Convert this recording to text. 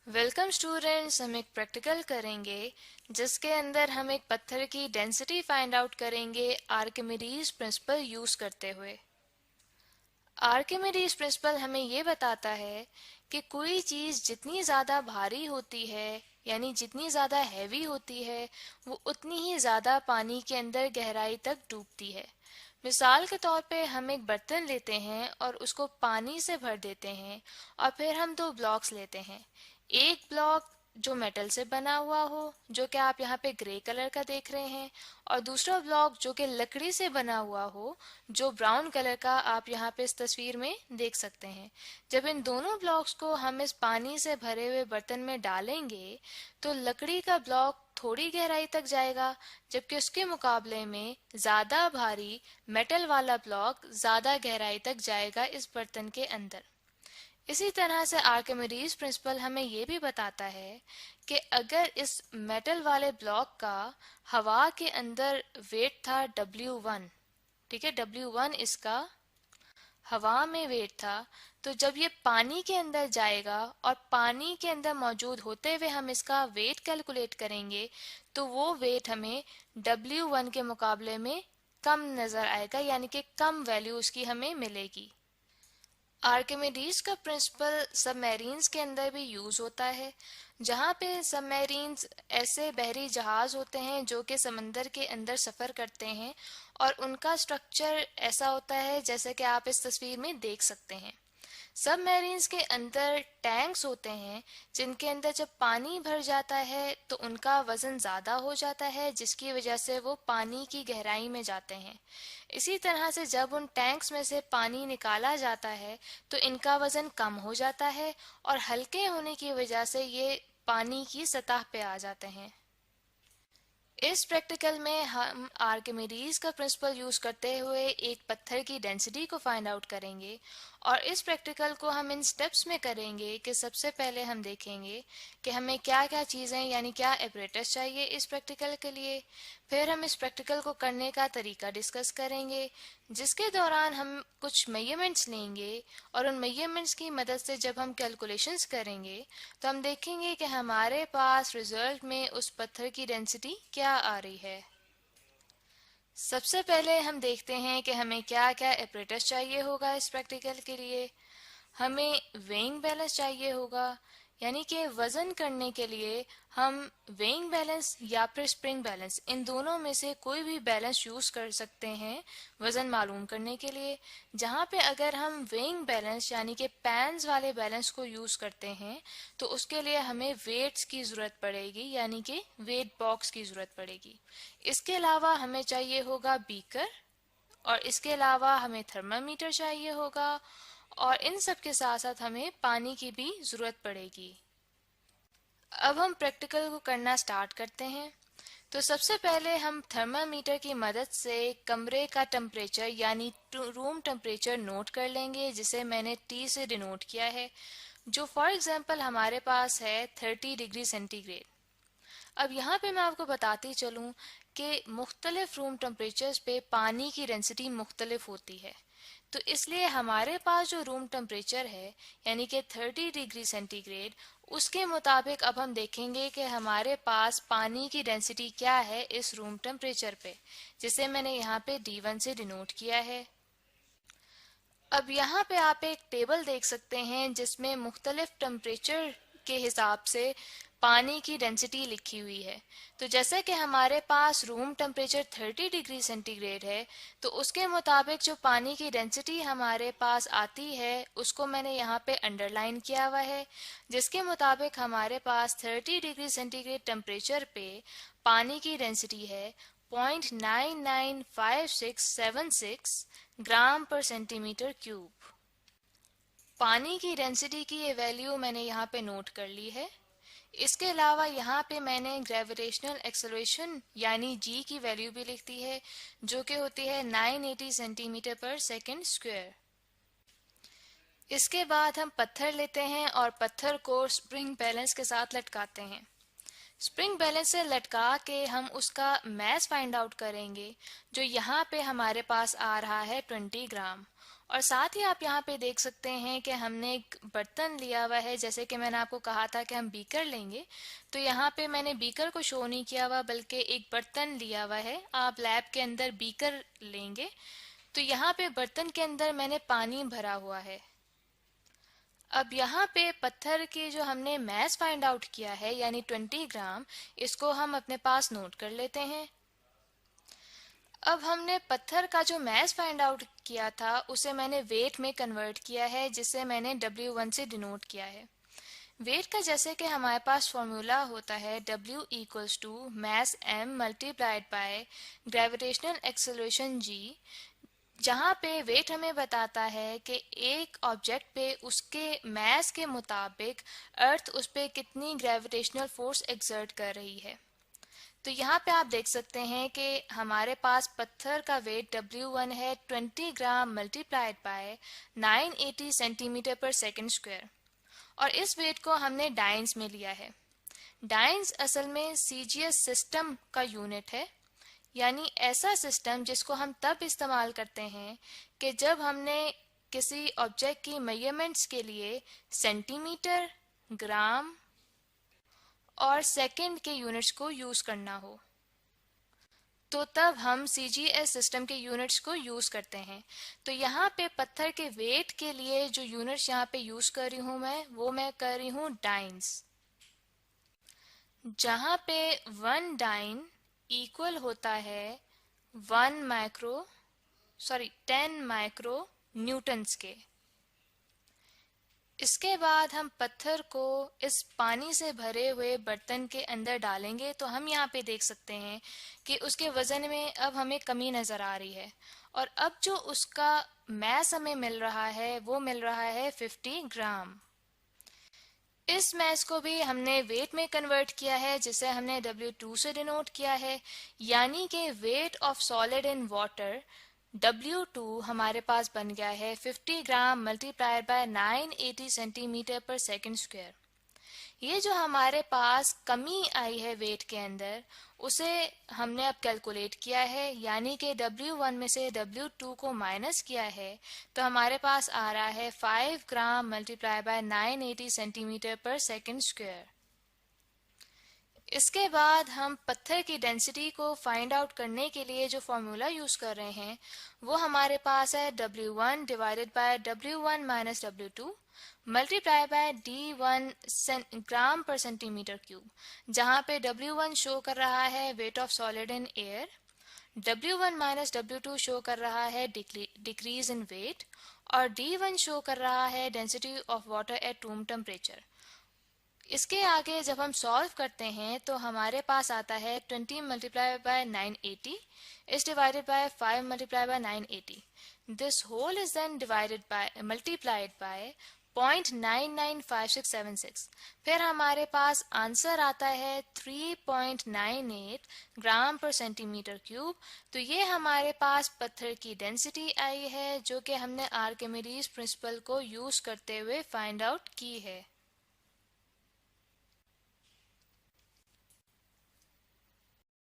Welcome students. हम एक practical करेंगे जिसके अंदर हम एक पत्थर की डेंसिटी फाइंड आउट करेंगे आर्किमिडीज प्रिंसिपल यूज करते हुए। आर्किमिडीज प्रिंसिपल हमें ये बताता है कि कोई चीज़ जितनी ज़्यादा भारी होती है यानी जितनी ज़्यादा हैवी होती है वो उतनी ही ज़्यादा पानी के अंदर गहराई तक डूबती है। मिसाल के तौर पे हम एक बर्तन लेते हैं और उसको पानी से भर देते हैं और फिर हम दो ब्लॉक्स लेते हैं। एक ब्लॉक जो मेटल से बना हुआ हो, जो कि आप यहाँ पे ग्रे कलर का देख रहे हैं, और दूसरा ब्लॉक जो कि लकड़ी से बना हुआ हो, जो ब्राउन कलर का आप यहाँ पे इस तस्वीर में देख सकते हैं। जब इन दोनों ब्लॉक्स को हम इस पानी से भरे हुए बर्तन में डालेंगे तो लकड़ी का ब्लॉक थोड़ी गहराई तक जाएगा, जबकि उसके मुकाबले में ज़्यादा भारी मेटल वाला ब्लॉक ज़्यादा गहराई तक जाएगा इस बर्तन के अंदर। इसी तरह से आर्किमिडीज प्रिंसिपल हमें ये भी बताता है कि अगर इस मेटल वाले ब्लॉक का हवा के अंदर वेट था W1, ठीक है, W1 इसका हवा में वेट था, तो जब ये पानी के अंदर जाएगा और पानी के अंदर मौजूद होते हुए हम इसका वेट कैलकुलेट करेंगे तो वो वेट हमें W1 के मुकाबले में कम नज़र आएगा, यानी कि कम वैल्यू उसकी हमें मिलेगी। आर्किमिडीज का प्रिंसिपल सबमरीन्स के अंदर भी यूज होता है, जहाँ पे सबमरीन्स ऐसे बहरी जहाज होते हैं जो कि समंदर के अंदर सफ़र करते हैं और उनका स्ट्रक्चर ऐसा होता है जैसे कि आप इस तस्वीर में देख सकते हैं। सबमरीन्स के अंदर टैंक्स होते हैं जिनके अंदर जब पानी भर जाता है तो उनका वज़न ज़्यादा हो जाता है, जिसकी वजह से वो पानी की गहराई में जाते हैं। इसी तरह से जब उन टैंक्स में से पानी निकाला जाता है तो इनका वज़न कम हो जाता है और हल्के होने की वजह से ये पानी की सतह पे आ जाते हैं। इस प्रैक्टिकल में हम आर्किमिडीज का प्रिंसिपल यूज करते हुए एक पत्थर की डेंसिटी को फाइंड आउट करेंगे, और इस प्रैक्टिकल को हम इन स्टेप्स में करेंगे कि सबसे पहले हम देखेंगे कि हमें क्या क्या चीज़ें यानी क्या एपरेटस चाहिए इस प्रैक्टिकल के लिए। फिर हम इस प्रैक्टिकल को करने का तरीका डिस्कस करेंगे, जिसके दौरान हम कुछ मेजरमेंट्स लेंगे और उन मेजरमेंट्स की मदद से जब हम कैलकुलेशंस करेंगे तो हम देखेंगे कि हमारे पास रिजल्ट में उस पत्थर की डेंसिटी क्या आ रही है। सबसे पहले हम देखते हैं कि हमें क्या क्या एपरेटस चाहिए होगा इस प्रैक्टिकल के लिए। हमें वेइंग बैलेंस चाहिए होगा, यानी कि वज़न करने के लिए हम वेइंग बैलेंस या फिर स्प्रिंग बैलेंस, इन दोनों में से कोई भी बैलेंस यूज़ कर सकते हैं वज़न मालूम करने के लिए। जहाँ पे अगर हम वेइंग बैलेंस यानी कि पैन्स वाले बैलेंस को यूज़ करते हैं तो उसके लिए हमें वेट्स की ज़रूरत पड़ेगी, यानी कि वेट बॉक्स की ज़रूरत पड़ेगी। इसके अलावा हमें चाहिए होगा बीकर, और इसके अलावा हमें थर्मामीटर चाहिए होगा, और इन सब के साथ साथ हमें पानी की भी ज़रूरत पड़ेगी। अब हम प्रैक्टिकल को करना स्टार्ट करते हैं। तो सबसे पहले हम थर्मामीटर की मदद से कमरे का टेम्परेचर यानी रूम टेम्परेचर नोट कर लेंगे, जिसे मैंने T से डिनोट किया है, जो फॉर एग्जांपल हमारे पास है 30 डिग्री सेंटीग्रेड। अब यहाँ पे मैं आपको बताती चलूँ कि मुख्तलिफ रूम टेम्परेचर्स पे पानी की डेंसिटी मुख्तलिफ होती है, तो इसलिए हमारे पास जो रूम टेम्परेचर है यानी कि 30 डिग्री सेंटीग्रेड, उसके मुताबिक अब हम देखेंगे कि हमारे पास पानी की डेंसिटी क्या है इस रूम टेम्परेचर पे, जिसे मैंने यहाँ पे D1 से डिनोट किया है। अब यहाँ पे आप एक टेबल देख सकते हैं जिसमें मुख्तलिफ टेम्परेचर के हिसाब से पानी की डेंसिटी लिखी हुई है। तो जैसे कि हमारे पास रूम टेम्परेचर 30 डिग्री सेंटीग्रेड है, तो उसके मुताबिक जो पानी की डेंसिटी हमारे पास आती है उसको मैंने यहाँ पे अंडरलाइन किया हुआ है, जिसके मुताबिक हमारे पास 30 डिग्री सेंटीग्रेड टेम्परेचर पे पानी की डेंसिटी है 0.995676 ग्राम पर सेंटीमीटर क्यूब। पानी की डेंसिटी की ये वैल्यू मैंने यहाँ पे नोट कर ली है। इसके अलावा यहाँ पे मैंने ग्रेविटेशनल एक्सेलरेशन यानी G की वैल्यू भी लिख दी है, जो कि होती है 980 सेंटीमीटर पर सेकंड स्क्वायर। इसके बाद हम पत्थर लेते हैं और पत्थर को स्प्रिंग बैलेंस के साथ लटकाते हैं। स्प्रिंग बैलेंस से लटका के हम उसका मैस फाइंड आउट करेंगे, जो यहाँ पे हमारे पास आ रहा है 20 ग्राम, और साथ ही आप यहाँ पे देख सकते हैं कि हमने एक बर्तन लिया हुआ है, जैसे कि मैंने आपको कहा था कि हम बीकर लेंगे। तो यहाँ पे मैंने बीकर को शो नहीं किया हुआ, बल्कि एक बर्तन लिया हुआ है। आप लैब के अंदर बीकर लेंगे। तो यहाँ पे बर्तन के अंदर मैंने पानी भरा हुआ है। अब यहाँ पे पत्थर की जो हमने मैस फाइंड आउट किया है, यानी 20 ग्राम, इसको हम अपने पास नोट कर लेते हैं। अब हमने पत्थर का जो मैस फाइंड आउट किया था उसे मैंने वेट में कन्वर्ट किया है, जिसे मैंने W1 से डिनोट किया है। वेट का जैसे कि हमारे पास फॉर्मूला होता है W equals to mass M multiplied by gravitational acceleration G, जहाँ पे वेट हमें बताता है कि एक ऑब्जेक्ट पे उसके मैस के मुताबिक अर्थ उस पे कितनी ग्रेविटेशनल फोर्स एक्सर्ट कर रही है। तो यहाँ पे आप देख सकते हैं कि हमारे पास पत्थर का वेट W1 है 20 ग्राम मल्टीप्लाइड बाय 980 सेंटीमीटर पर सेकंड स्क्वायर, और इस वेट को हमने डाइन्स में लिया है। डाइन्स असल में CGS सिस्टम का यूनिट है, यानी ऐसा सिस्टम जिसको हम तब इस्तेमाल करते हैं कि जब हमने किसी ऑब्जेक्ट की मेजरमेंट्स के लिए सेंटीमीटर, ग्राम और सेकंड के यूनिट्स को यूज करना हो, तो तब हम CGS सिस्टम के यूनिट्स को यूज करते हैं। तो यहाँ पे पत्थर के वेट के लिए जो यूनिट्स यहाँ पे यूज कर रही हूँ मैं कर रही हूँ डाइन्स, जहाँ पे 1 डाइन इक्वल होता है 10 माइक्रो न्यूटन्स के। इसके बाद हम पत्थर को इस पानी से भरे हुए बर्तन के अंदर डालेंगे, तो हम यहाँ पे देख सकते हैं कि उसके वजन में अब हमें कमी नज़र आ रही है, और अब जो उसका मैस हमें मिल रहा है वो मिल रहा है 50 ग्राम। इस मैस को भी हमने वेट में कन्वर्ट किया है, जिसे हमने W2 से डिनोट किया है, यानी कि weight of solid in water W2 हमारे पास बन गया है 50 ग्राम मल्टीप्लाइड बाय 980 सेंटीमीटर पर सेकंड स्क्वायर। ये जो हमारे पास कमी आई है वेट के अंदर, उसे हमने अब कैलकुलेट किया है, यानी कि W1 में से W2 को माइनस किया है, तो हमारे पास आ रहा है 5 ग्राम मल्टीप्लाई बाय 980 सेंटीमीटर पर सेकंड स्क्वायर। इसके बाद हम पत्थर की डेंसिटी को फाइंड आउट करने के लिए जो फॉर्मूला यूज कर रहे हैं वो हमारे पास है W1 divided by W1 minus W2 multiply by D1 ग्राम पर सेंटीमीटर क्यूब, जहाँ पे W1 शो कर रहा है weight of solid in air, W1 minus W2 show कर रहा है डिक्रीज इन वेट, और D1 शो कर रहा है density of water at room temperature. इसके आगे जब हम सॉल्व करते हैं तो हमारे पास आता है 20 multiply by 980 is divided by 5 multiplied by 980. This whole is then multiplied by 0.995676। फिर हमारे पास आंसर आता है 3.98 ग्राम पर सेंटीमीटर क्यूब। तो ये हमारे पास पत्थर की डेंसिटी आई है, जो कि हमने आर्किमिडीज प्रिंसिपल को यूज करते हुए फाइंड आउट की है।